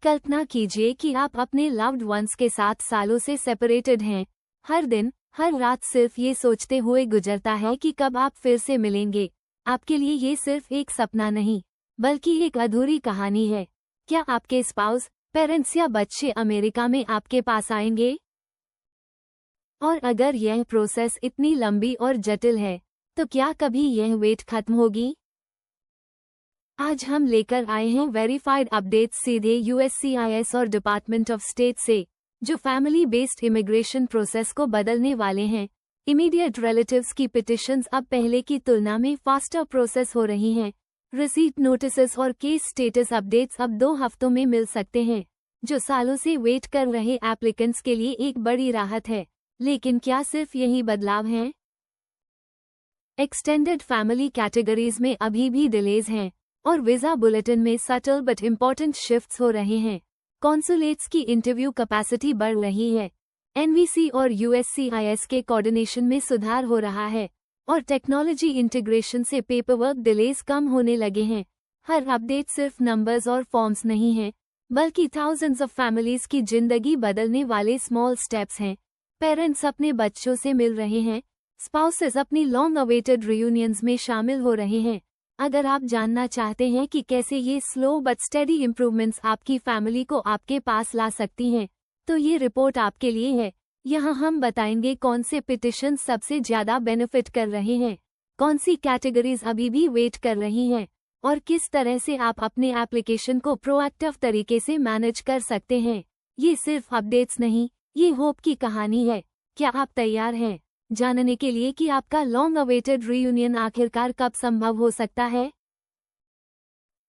कल्पना कीजिए कि आप अपने लव्ड वंस के साथ सालों से सेपरेटेड हैं। हर दिन, हर रात सिर्फ ये सोचते हुए गुजरता है कि कब आप फिर से मिलेंगे। आपके लिए ये सिर्फ एक सपना नहीं, बल्कि एक अधूरी कहानी है। क्या आपके स्पाउस, पेरेंट्स या बच्चे अमेरिका में आपके पास आएंगे? और अगर यह प्रोसेस इतनी लंबी और जटिल है, तो क्या कभी यह वेट खत्म होगी? आज हम लेकर आए हैं वेरीफाइड अपडेट्स सीधे यूएससीआईएस और डिपार्टमेंट ऑफ स्टेट से, जो फैमिली बेस्ड इमिग्रेशन प्रोसेस को बदलने वाले हैं। इमीडिएट रिलेटिव्स की पिटिशंस अब पहले की तुलना में फास्टर प्रोसेस हो रही हैं। रिसीट नोटिसेस और केस स्टेटस अपडेट्स अब 2 हफ्तों में मिल सकते हैं, जो सालों से वेट कर रहे एप्लीकेंट्स के लिए एक बड़ी राहत है। लेकिन क्या सिर्फ यही बदलाव हैं? एक्सटेंडेड फैमिली कैटेगरीज में अभी भी डिलेज हैं, और वीजा बुलेटिन में सटल बट इम्पोर्टेंट शिफ्ट्स हो रहे हैं। कॉन्सुलेट्स की इंटरव्यू कैपेसिटी बढ़ रही है, एनवीसी और यूएससीआईएस के कोऑर्डिनेशन में सुधार हो रहा है, और टेक्नोलॉजी इंटीग्रेशन से पेपरवर्क डिलेज कम होने लगे हैं। हर अपडेट सिर्फ नंबर्स और फॉर्म्स नहीं है, बल्कि थाउजेंड्स ऑफ फैमिलीज की जिंदगी बदलने वाले स्मॉल स्टेप्स हैं। पेरेंट्स अपने बच्चों से मिल रहे हैं, स्पाउसेस अपनी लॉन्ग अवेटेड रियूनियंस में शामिल हो रहे हैं। अगर आप जानना चाहते हैं कि कैसे ये स्लो बट स्टेडी इम्प्रूवमेंट्स आपकी फैमिली को आपके पास ला सकती हैं, तो ये रिपोर्ट आपके लिए है। यहाँ हम बताएंगे कौन से पिटिशन सबसे ज्यादा बेनिफिट कर रहे हैं, कौन सी कैटेगरीज अभी भी वेट कर रही हैं, और किस तरह से आप अपने एप्लीकेशन को प्रोएक्टिव तरीके से मैनेज कर सकते हैं। ये सिर्फ अपडेट्स नहीं, ये होप की कहानी है। क्या आप तैयार हैं जानने के लिए कि आपका लॉन्ग अवेटेड रियूनियन आखिरकार कब संभव हो सकता है?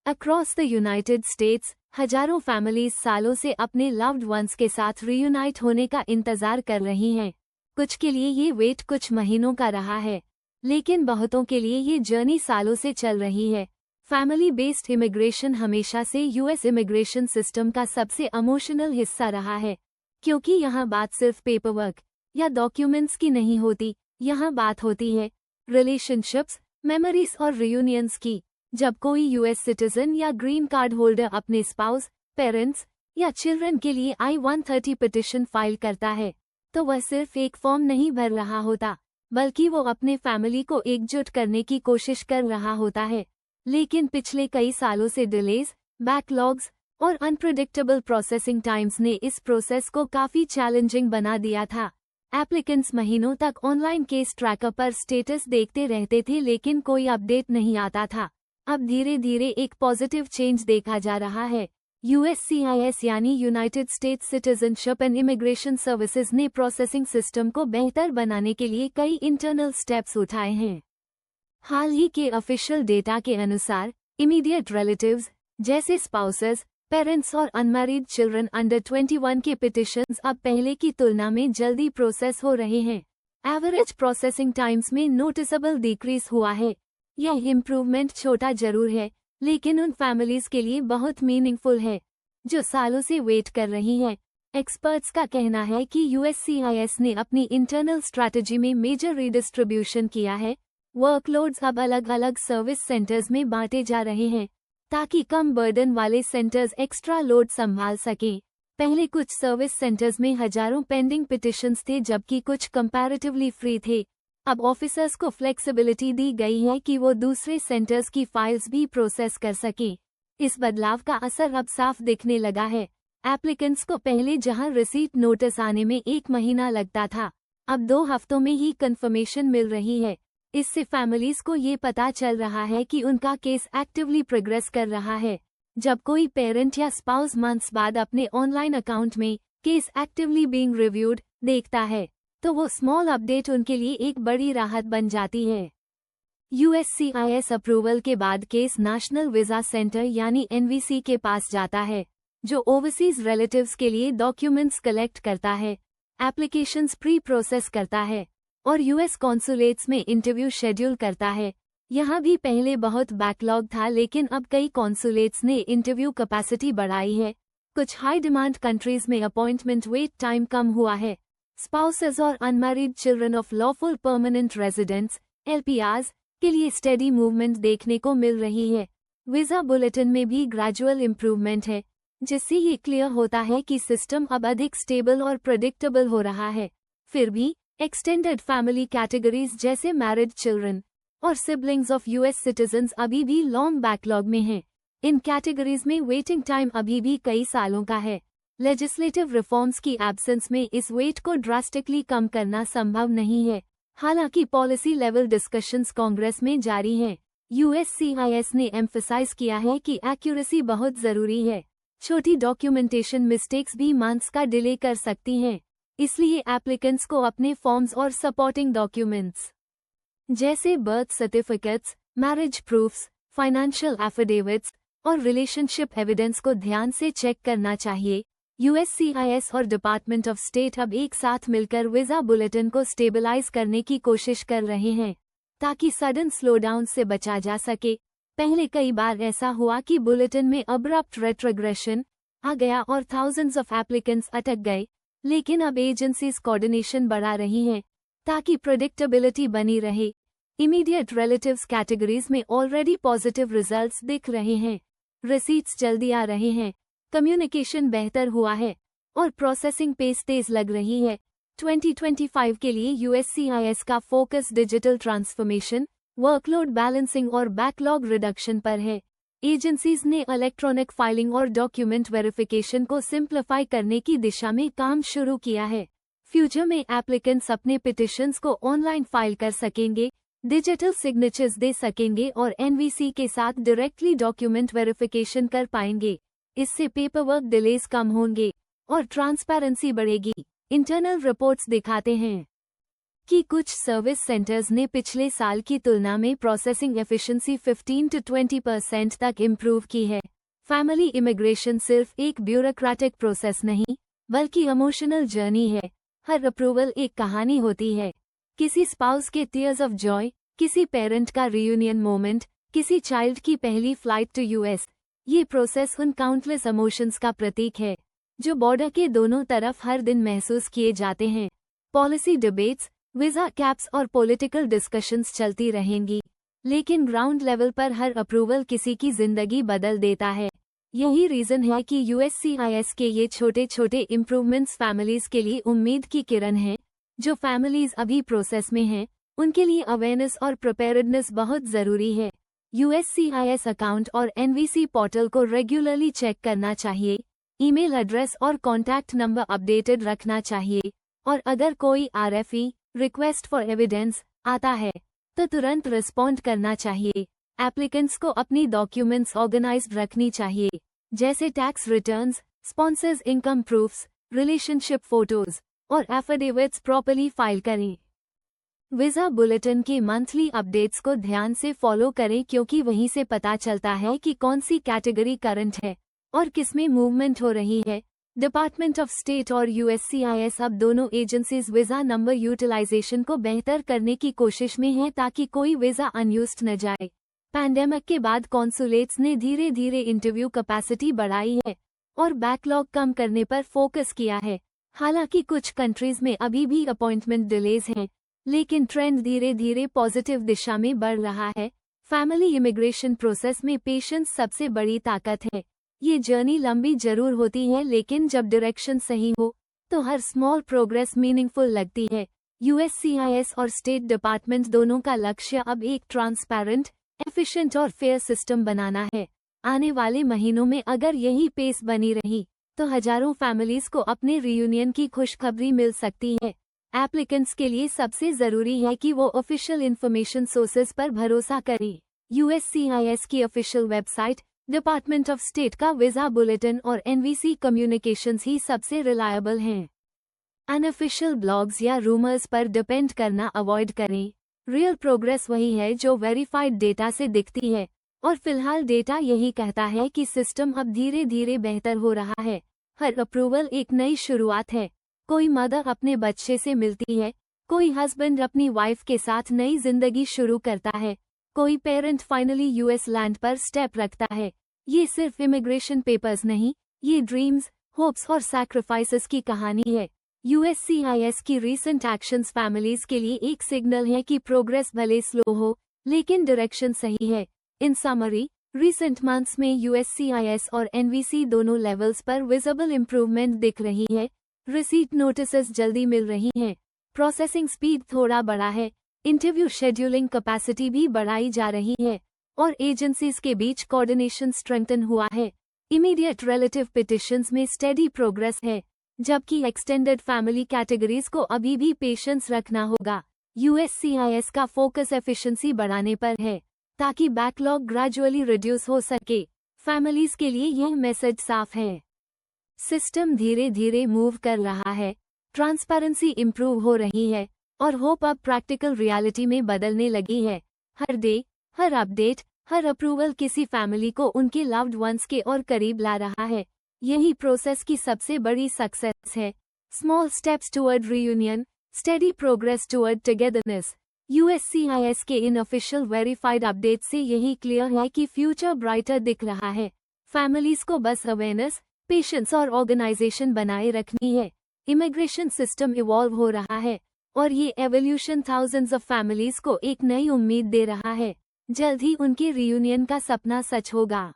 अक्रॉस द यूनाइटेड स्टेट्स, हजारों फैमिलीज सालों से अपने लव्ड वंस के साथ रियूनाइट होने का इंतजार कर रही हैं। कुछ के लिए ये वेट कुछ महीनों का रहा है, लेकिन बहुतों के लिए ये जर्नी सालों से चल रही है। फैमिली बेस्ड इमिग्रेशन हमेशा से यूएस इमिग्रेशन सिस्टम का सबसे इमोशनल हिस्सा रहा है, क्योंकि यहाँ बात सिर्फ पेपरवर्क या डॉक्यूमेंट्स की नहीं होती। यहाँ बात होती है रिलेशनशिप्स, मेमोरीज और रियूनियंस की। जब कोई यूएस सिटीजन या ग्रीन कार्ड होल्डर अपने स्पाउस, पेरेंट्स या चिल्ड्रन के लिए I-130 पिटिशन फाइल करता है, तो वह सिर्फ एक फॉर्म नहीं भर रहा होता, बल्कि वो अपने फैमिली को एकजुट करने की कोशिश कर रहा होता है। लेकिन पिछले कई सालों से डिलेज, बैकलॉग्स और अनप्रेडिक्टेबल प्रोसेसिंग टाइम्स ने इस प्रोसेस को काफी चैलेंजिंग बना दिया था। एप्लीकेंट्स महीनों तक ऑनलाइन केस ट्रैकर पर स्टेटस देखते रहते थे, लेकिन कोई अपडेट नहीं आता था। अब धीरे धीरे एक पॉजिटिव चेंज देखा जा रहा है। यूएससीआईएस यानी United states citizenship and immigration services ने प्रोसेसिंग सिस्टम को बेहतर बनाने के लिए कई इंटरनल स्टेप्स उठाए हैं। हाल ही के ऑफिशियल डेटा के अनुसार, इमीडिएट रिलेटिव्स जैसे स्पाउसेस, पेरेंट्स और अनमैरिड चिल्ड्रन अंडर 21 के पिटिशंस अब पहले की तुलना में जल्दी प्रोसेस हो रहे हैं। एवरेज प्रोसेसिंग टाइम्स में नोटिसेबल डिक्रीज हुआ है। यह इम्प्रूवमेंट छोटा जरूर है, लेकिन उन फैमिलीज के लिए बहुत मीनिंगफुल है जो सालों से वेट कर रही हैं। एक्सपर्ट्स का कहना है कि यूएससीआईएस ने अपनी इंटरनल स्ट्रैटेजी में मेजर रीडिस्ट्रीब्यूशन किया है। वर्कलोड्स अब अलग अलग सर्विस सेंटर्स में बांटे जा रहे हैं, ताकि कम बर्डन वाले सेंटर्स एक्स्ट्रा लोड संभाल सकें। पहले कुछ सर्विस सेंटर्स में हजारों पेंडिंग पिटिशंस थे, जबकि कुछ कंपैरेटिवली फ्री थे। अब ऑफिसर्स को फ्लेक्सिबिलिटी दी गई है कि वो दूसरे सेंटर्स की फाइल्स भी प्रोसेस कर सकें। इस बदलाव का असर अब साफ दिखने लगा है। एप्लीकेंट्स को पहले जहां रिसीट नोटिस आने में 1 महीना लगता था, अब 2 हफ्तों में ही कंफर्मेशन मिल रही है। इससे फैमिलीज को ये पता चल रहा है कि उनका केस एक्टिवली प्रोग्रेस कर रहा है। जब कोई पेरेंट या स्पाउस मंथ्स बाद अपने ऑनलाइन अकाउंट में केस एक्टिवली बीइंग रिव्यूड देखता है, तो वो स्मॉल अपडेट उनके लिए एक बड़ी राहत बन जाती है। यूएससीआईएस अप्रूवल के बाद केस नेशनल वीजा सेंटर यानी एनवीसी के पास जाता है, जो ओवरसीज रिलेटिव्स के लिए डॉक्यूमेंट्स कलेक्ट करता है, एप्लीकेशंस प्री प्रोसेस करता है और यूएस कॉन्सुलेट्स में इंटरव्यू शेड्यूल करता है। यहाँ भी पहले बहुत बैकलॉग था, लेकिन अब कई कॉन्सुलेट्स ने इंटरव्यू कैपेसिटी बढ़ाई है। कुछ हाई डिमांड कंट्रीज में अपॉइंटमेंट वेट टाइम कम हुआ है। स्पाउसेस और unmarried children of lawful permanent residents LPRs के लिए स्टेडी मूवमेंट देखने को मिल रही है। वीजा बुलेटिन में भी ग्रेजुअल इम्प्रूवमेंट है। जिससे ये क्लियर होता है कि सिस्टम अब अधिक स्टेबल और प्रेडिक्टेबल हो रहा है। फिर भी एक्सटेंडेड फैमिली कैटेगरीज जैसे मैरिड चिल्ड्रन और सिबलिंग्स ऑफ यूएस सिटीजन्स अभी भी लॉन्ग बैकलॉग में हैं। इन कैटेगरीज में वेटिंग टाइम अभी भी कई सालों का है। लेजिस्लेटिव रिफॉर्म्स की एब्सेंस में इस वेट को ड्रास्टिकली कम करना संभव नहीं है। हालांकि पॉलिसी लेवल डिस्कशंस कांग्रेस में जारी हैं। USCIS ने एम्फसाइज किया है कि एक्यूरेसी बहुत जरूरी है। छोटी डॉक्यूमेंटेशन मिस्टेक्स भी मंथ्स का डिले कर सकती हैं। इसलिए एप्लीकेंट्स को अपने फॉर्म्स और सपोर्टिंग डॉक्यूमेंट्स जैसे birth certificates, marriage proofs, financial affidavits और रिलेशनशिप एविडेंस को ध्यान से चेक करना चाहिए। USCIS और डिपार्टमेंट ऑफ स्टेट अब एक साथ मिलकर वीजा बुलेटिन को स्टेबलाइज करने की कोशिश कर रहे हैं ताकि सडन स्लोडाउन से बचा जा सके। पहले कई बार ऐसा हुआ कि बुलेटिन में अब्रप्ट रेट्रोग्रेशन आ गया और थाउजेंड्स ऑफ एप्लीकेंट्स अटक गए, लेकिन अब एजेंसीज कोऑर्डिनेशन बढ़ा रही हैं ताकि प्रेडिक्टेबिलिटी बनी रहे। इमीडिएट रिलेटिव्स कैटेगरीज में ऑलरेडी पॉजिटिव रिजल्ट्स दिख रहे हैं, रिसीट्स जल्दी आ रहे हैं, कम्युनिकेशन बेहतर हुआ है और प्रोसेसिंग पेस तेज लग रही है। 2025 के लिए USCIS का focus digital transformation, workload balancing और बैकलॉग रिडक्शन पर है। एजेंसीज ने इलेक्ट्रॉनिक फाइलिंग और डॉक्यूमेंट वेरिफिकेशन को सिंप्लीफाई करने की दिशा में काम शुरू किया है। फ्यूचर में एप्लीकेंट्स अपने पिटिशंस को ऑनलाइन फाइल कर सकेंगे, डिजिटल सिग्नेचर्स दे सकेंगे और NVC के साथ डायरेक्टली डॉक्यूमेंट वेरिफिकेशन कर पाएंगे। इससे पेपरवर्क डिलेज कम होंगे और ट्रांसपेरेंसी बढ़ेगी। इंटरनल रिपोर्ट्स दिखाते हैं कि कुछ सर्विस सेंटर्स ने पिछले साल की तुलना में प्रोसेसिंग एफिशिएंसी 15 to 20% तक इम्प्रूव की है। फैमिली इमिग्रेशन सिर्फ एक ब्यूरोक्रेटिक प्रोसेस नहीं, बल्कि इमोशनल जर्नी है। हर अप्रूवल एक कहानी होती है, किसी स्पाउस के टीयर्स ऑफ जॉय, किसी पेरेंट का रियूनियन मोमेंट, किसी चाइल्ड की पहली फ्लाइट टू US। ये प्रोसेस उन काउंटलेस इमोशंस का प्रतीक है जो बॉर्डर के दोनों तरफ हर दिन महसूस किए जाते हैं। पॉलिसी डिबेट्स, वीजा कैप्स और पॉलिटिकल डिस्कशंस चलती रहेंगी, लेकिन ग्राउंड लेवल पर हर अप्रूवल किसी की जिंदगी बदल देता है। यही रीजन है कि USCIS के ये छोटे छोटे इम्प्रूवमेंट्स फैमिलीज के लिए उम्मीद की किरण है। जो फैमिलीज अभी प्रोसेस में हैं, उनके लिए अवेयरनेस और प्रिपेयर्डनेस बहुत जरूरी है। USCIS अकाउंट और NVC पोर्टल को रेगुलरली चेक करना चाहिए। ईमेल एड्रेस और कॉन्टैक्ट नंबर अपडेटेड रखना चाहिए और अगर कोई RFE रिक्वेस्ट फॉर एविडेंस आता है तो तुरंत रिस्पॉन्ड करना चाहिए। एप्लीकेंट्स को अपनी डॉक्यूमेंट्स ऑर्गेनाइज्ड रखनी चाहिए, जैसे tax returns, sponsors income proofs, relationship photos और एफिडेविट्स प्रॉपर्ली फाइल करें। वीजा बुलेटिन के मंथली अपडेट्स को ध्यान से फॉलो करें क्योंकि वहीं से पता चलता है कि कौन सी कैटेगरी करंट है और किसमें मूवमेंट हो रही है। डिपार्टमेंट ऑफ स्टेट और USCIS अब दोनों एजेंसीज वीजा नंबर यूटिलाइजेशन को बेहतर करने की कोशिश में हैं ताकि कोई वीजा अनयूज्ड न जाए। पैंडेमिक के बाद कॉन्सुलेट्स ने धीरे धीरे इंटरव्यू कैपेसिटी बढ़ाई है और बैकलॉग कम करने पर फोकस किया है। हालांकि कुछ कंट्रीज में अभी भी अपॉइंटमेंट डिलेज हैं, लेकिन ट्रेंड धीरे धीरे पॉजिटिव दिशा में बढ़ रहा है। फैमिली इमिग्रेशन प्रोसेस में पेशेंस सबसे बड़ी ताकत है। ये जर्नी लंबी जरूर होती है, लेकिन जब डायरेक्शन सही हो तो हर स्मॉल प्रोग्रेस मीनिंगफुल लगती है। USCIS और स्टेट डिपार्टमेंट दोनों का लक्ष्य अब एक ट्रांसपेरेंट, एफिशिएंट और फेयर सिस्टम बनाना है। आने वाले महीनों में अगर यही पेस बनी रही तो हजारों फैमिलीज को अपने रियूनियन की खुशखबरी मिल सकती है। एप्लीकेंट्स के लिए सबसे जरूरी है कि वो ऑफिशियल इन्फॉर्मेशन सोर्सेज पर भरोसा करें। USCIS की official website, department of state का वीजा बुलेटिन और NVC कम्युनिकेशंस ही सबसे रिलायबल हैं। अनऑफिशियल ब्लॉग्स या रूमर्स पर डिपेंड करना अवॉइड करें। रियल प्रोग्रेस वही है जो वेरीफाइड डेटा से दिखती है और फिलहाल डेटा यही कहता है कि सिस्टम अब धीरे धीरे बेहतर हो रहा है। हर अप्रूवल एक नई शुरुआत है। कोई मदर अपने बच्चे से मिलती है, कोई हस्बैंड अपनी वाइफ के साथ नई जिंदगी शुरू करता है, कोई पेरेंट फाइनली US लैंड पर स्टेप रखता है। ये सिर्फ इमिग्रेशन पेपर्स नहीं, ये ड्रीम्स, होप्स और सैक्रिफाइसेस की कहानी है। USCIS की रीसेंट एक्शंस फैमिलीज के लिए एक सिग्नल है कि प्रोग्रेस भले स्लो हो, लेकिन डायरेक्शन सही है। इन समरी, रिसेंट मंथ्स में USCIS और NVC दोनों लेवल्स पर विजिबल इम्प्रूवमेंट दिख रही है। रिसीट नोटिसेस जल्दी मिल रही हैं, प्रोसेसिंग स्पीड थोड़ा बढ़ा है, इंटरव्यू शेड्यूलिंग कैपेसिटी भी बढ़ाई जा रही है और एजेंसीज के बीच कोऑर्डिनेशन स्ट्रेंथन हुआ है। इमीडिएट रिलेटिव पिटिशंस में स्टेडी प्रोग्रेस है, जबकि एक्सटेंडेड फैमिली कैटेगरीज को अभी भी पेशेंस रखना होगा। USCIS का फोकस एफिशिएंसी बढ़ाने पर है ताकि बैकलॉग ग्रेजुअली रिड्यूस हो सके। फैमिलीज के लिए यह मैसेज साफ है, सिस्टम धीरे धीरे मूव कर रहा है, ट्रांसपेरेंसी इंप्रूव हो रही है और होप अब प्रैक्टिकल रियलिटी में बदलने लगी है। हर डे, हर अपडेट, हर अप्रूवल किसी फैमिली को उनके लव्ड वंस के और करीब ला रहा है। यही प्रोसेस की सबसे बड़ी सक्सेस है। Small steps toward reunion, steady progress toward togetherness. USCIS के इन ऑफिशियल वेरीफाइड अपडेट से यही क्लियर है कि फ्यूचर ब्राइटर दिख रहा है। फैमिलीज को बस अवेयरनेस, पेशेंस और ऑर्गेनाइजेशन बनाए रखनी है। इमिग्रेशन सिस्टम इवॉल्व हो रहा है और ये एवोल्यूशन थाउजेंड्स ऑफ फैमिलीज को एक नई उम्मीद दे रहा है। जल्द ही उनके रियूनियन का सपना सच होगा।